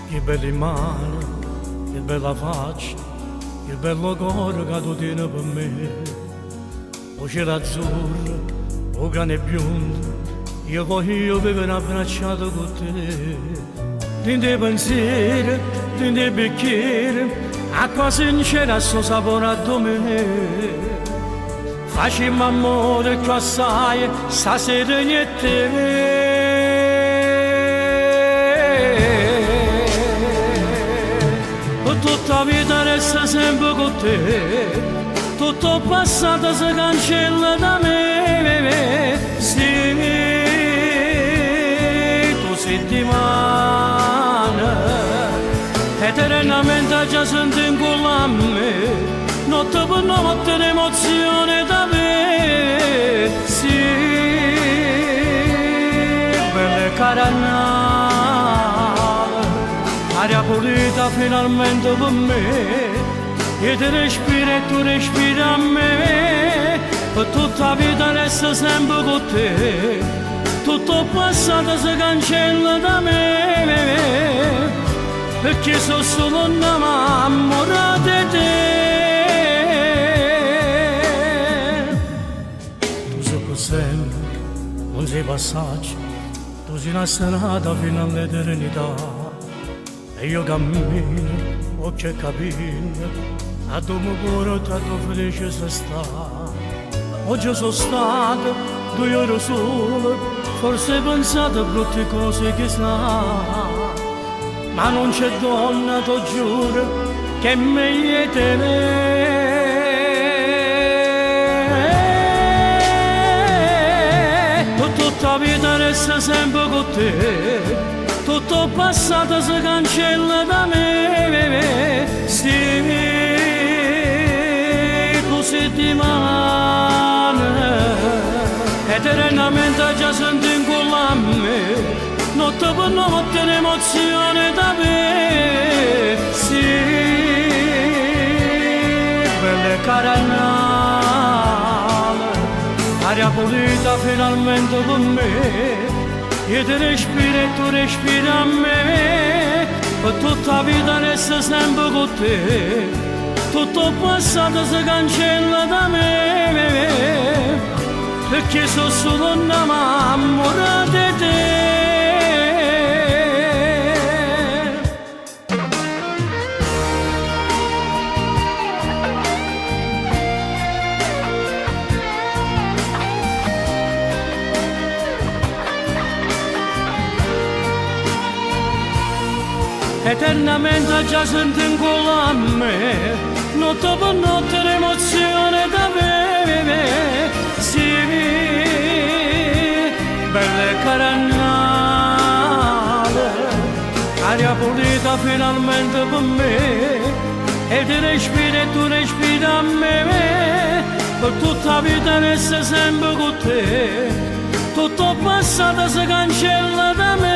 Che belli mani, che bella faccia, che bello cuore che tu tieni per me. O cielo azzurro, o cane biondo, io voglio vivere abbracciato con te. Dentro pensieri, dentro bicchieri, acqua sincera sto sapore a me. Facciamo amore più assai, stasera niente. Tutta la vita resta sempre con te, tutto il passato si cancella da me. Sì, tu sei di mano, eternamente già senti in cuore a me, notte per notte l'emozione da me. Sì, belle caranale, aria pulita finalmente per me, io ti respiro e tu respiri a me, per tutta la vita resta sempre con te, tutto il passato si cancella da me, perché sono solo innamorata di te. Tu sei per sempre, non sei passaggio, tu sei una strada fino all'eternità. E io cammino, occhio e capino, a tuo cuore tanto felice se sta. Oggi sono stato 2 ore solo, forse pensato a brutte cose che sa. Ma non c'è donna, ti giuro, che è meglio di te. Tutta la vita resta sempre con te, tutto il passato si cancella da me. Sì, tu sei di mano, eternamente già senti in cuore a me, notte per notte l'emozione da me. Sì, belle caranale, aria pulita finalmente per me, io ti respiro e tu respiri a me, per tutta la vita resta sempre con te, tutto il passato si cancella da me, perché sono solo innamorata di te. Eternamente già senti in cuore a me, notte per notte l'emozione da me. Sì, belle caranale, aria pulita finalmente per me, e ti respiri e tu respiri a me, per tutta la vita resta sempre con te, tutto il passato si cancella da me.